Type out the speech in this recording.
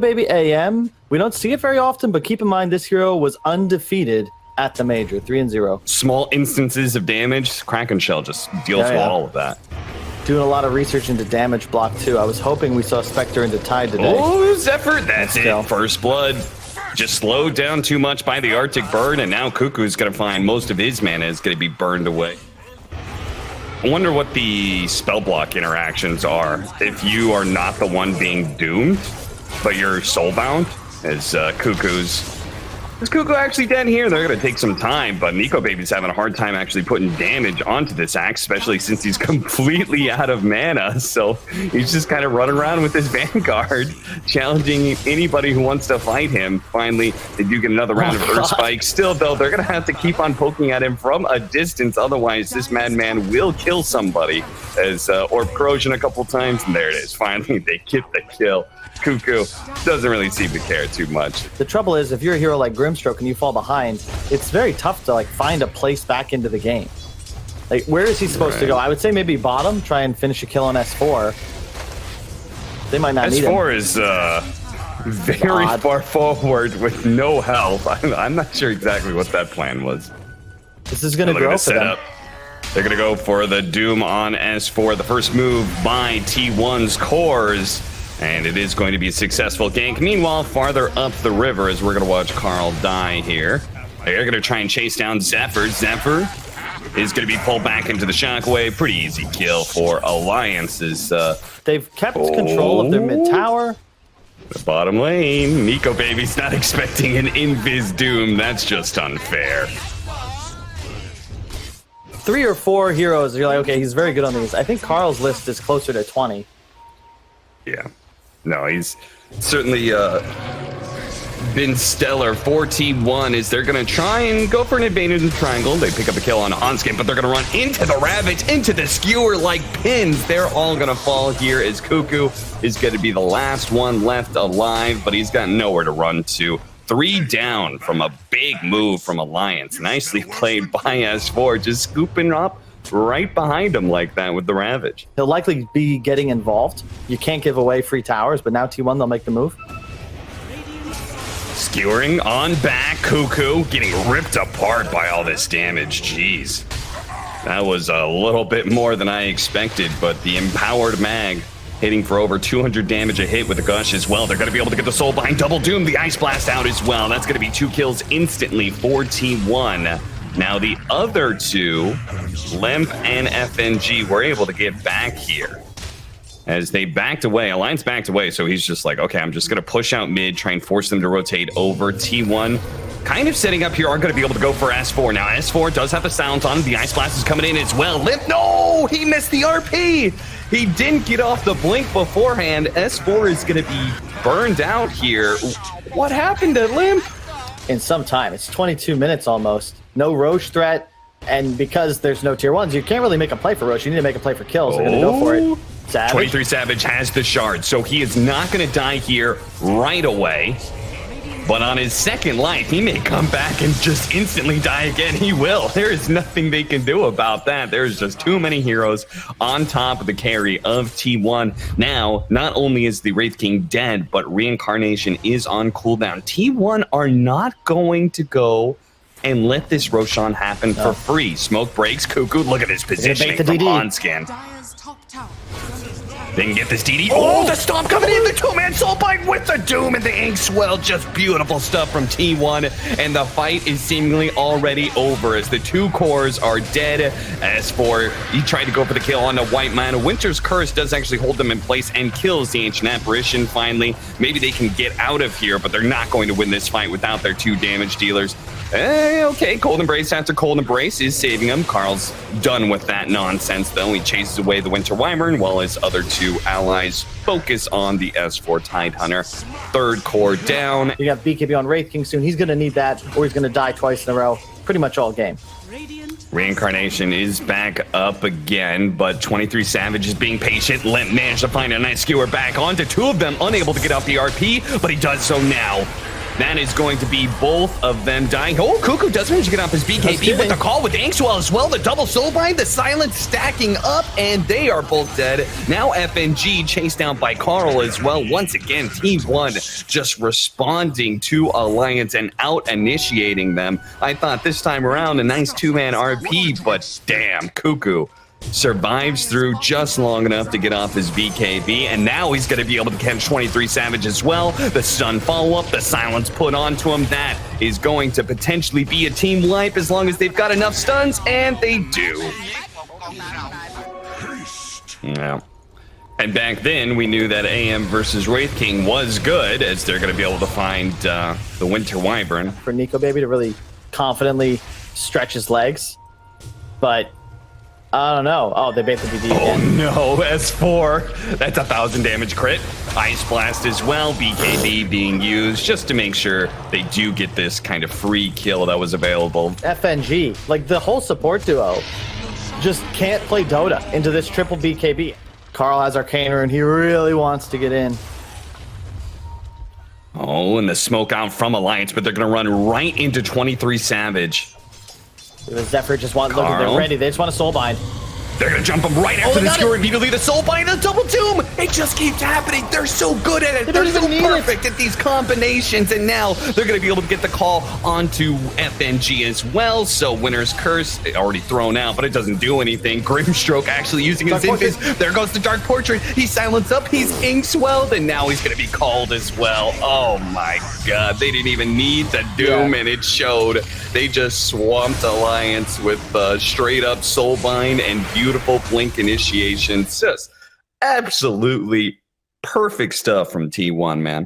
Baby AM, we don't see it very often, but keep in mind this hero was undefeated at the major, 3-0. Small instances of damage, Kraken Shell just deals with all of that. Doing a lot of research into damage block too. I was hoping we saw Spectre into Tide today. Oh, Zephyr, that's it. First blood. Just slowed down too much by the Arctic Bird, and now Cuckoo's going to find most of his mana is going to be burned away. I wonder what the spell block interactions are if you are not the one being doomed, but you're soulbound. As Is Cuckoo actually dead here? They're going to take some time, but Nico Baby's having a hard time actually putting damage onto this axe, especially since he's completely out of mana. So he's just kind of running around with his Vanguard, challenging anybody who wants to fight him. Finally, they do get another round of Earth Spike. Still, though, they're going to have to keep on poking at him from a distance. Otherwise, this madman will kill somebody. As Orb Corrosion a couple times, and there it is. Finally, they get the kill. Cuckoo doesn't really seem to care too much. The trouble is, if you're a hero like Grimstroke and you fall behind, it's very tough to like find a place back into the game. Like, where is he supposed to go? I would say maybe bottom, try and finish a kill on S4. They might not need him. S4 is very far forward with no health. I'm not sure exactly what that plan was. This is going to grow for them. They're going to go for the Doom on S4. The first move by T1's cores. And it is going to be a successful gank. Meanwhile, farther up the river, as we're going to watch Carl die here. They're going to try and chase down Zephyr. Zephyr is going to be pulled back into the Shockwave. Pretty easy kill for Alliances. They've kept control of their mid tower. The bottom lane. Nico Baby's not expecting an Invis Doom. That's just unfair. 3 or 4 heroes, you're like, okay, he's very good on these. I think Carl's list is closer to 20. Yeah. No, he's certainly been stellar. 4T1 is they're going to try and go for an advantage in the triangle. They pick up a kill on Onskin, but they're going to run into the Ravage, into the Skewer like pins. They're all going to fall here as Cuckoo is going to be the last one left alive, but he's got nowhere to run to. 3 down from a big move from Alliance. Nicely played by S4, just scooping up right behind him like that with the Ravage. He'll likely be getting involved. You can't give away free towers, but now T1, they'll make the move. Skewering on back, Cuckoo getting ripped apart by all this damage. Jeez. That was a little bit more than I expected, but the Empowered Mag hitting for over 200 damage a hit with a Gush as well. They're going to be able to get the Soul Bind double Doom, the Ice Blast out as well. That's going to be 2 kills instantly for T1. Now the other 2, Lemp and FNG, were able to get back here. As they backed away, Alliance backed away, so he's just like, okay, I'm just going to push out mid, try and force them to rotate over. T1 kind of setting up here, are going to be able to go for S4. Now S4 does have the silence on, the Ice Blast is coming in as well. Limp, no! He missed the RP! He didn't get off the blink beforehand. S4 is going to be burned out here. What happened to Limp? In some time, it's 22 minutes almost. No Roche threat, and because there's no tier 1s, you can't really make a play for Roche. You need to make a play for kills. They're going to go for it. Savage. 23 Savage has the shard, so he is not going to die here right away. But on his second life, he may come back and just instantly die again. He will. There is nothing they can do about that. There's just too many heroes on top of the carry of T1. Now, not only is the Wraith King dead, but Reincarnation is on cooldown. T1 are not going to go and let this Roshan happen for free. Smoke breaks. Cuckoo, look at his positioning from Onskin. They can get this DD. Oh, the Stomp coming in. The 2-man Soul Bind with the Doom and the Inkswell. Just beautiful stuff from T1. And the fight is seemingly already over as the 2 cores are dead. S4, he tried to go for the kill on the White Mana. Winter's Curse does actually hold them in place and kills the Ancient Apparition finally. Maybe they can get out of here, but they're not going to win this fight without their 2 damage dealers. Okay, Cold Embrace after Cold Embrace is saving him. Carl's done with that nonsense, though. He chases away the Winter Wyvern while his other 2 allies focus on the S4 Tidehunter. 3rd core down. You got BKB on Wraith King soon. He's going to need that, or he's going to die twice in a row. Pretty much all game. Reincarnation is back up again, but 23 Savage is being patient. Managed to find a nice skewer back onto 2 of them, unable to get off the RP, but he does so now. That is going to be both of them dying. Oh, Cuckoo does manage to get off his BKB with the call with Inkswell as well. The double soulbind, the silence stacking up, and they are both dead. Now FNG chased down by Carl as well. Once again, T1 just responding to Alliance and out-initiating them. I thought this time around a nice two-man RP, but damn, Cuckoo survives through just long enough to get off his BKB, and now he's going to be able to catch 23 Savage as well. The stun follow-up, the silence put onto him. That is going to potentially be a team wipe as long as they've got enough stuns, and they do. Yeah. And back then, we knew that AM versus Wraith King was good, as they're going to be able to find the Winter Wyvern. For Nico Baby to really confidently stretch his legs, but I don't know. Oh, they bait the BD again. Oh no, S4. That's 1,000 damage crit. Ice Blast as well. BKB being used just to make sure they do get this kind of free kill that was available. FNG, like the whole support duo, just can't play Dota into this triple BKB. Carl has Arcaner and he really wants to get in. Oh, and the smoke out from Alliance, but they're going to run right into 23 Savage. The Zephyr just want, look, they're ready. They just want a soulbind. They're going to jump him right after the skewer immediately. The soulbind, the double tomb. It just keeps happening. They're so good at it. They're so perfect at these combinations. And now they're going to be able to get the call onto FNG as well. So Winter's Curse already thrown out, but it doesn't do anything. Grimstroke actually using his invis. There goes the Dark Portrait. He's silenced up. He's Inkswelled, and now he's going to be called as well. Oh my God. They didn't even need the Doom, and it showed. They just swamped Alliance with straight up soulbind and beautiful blink initiations. Just absolutely perfect stuff from T1, man.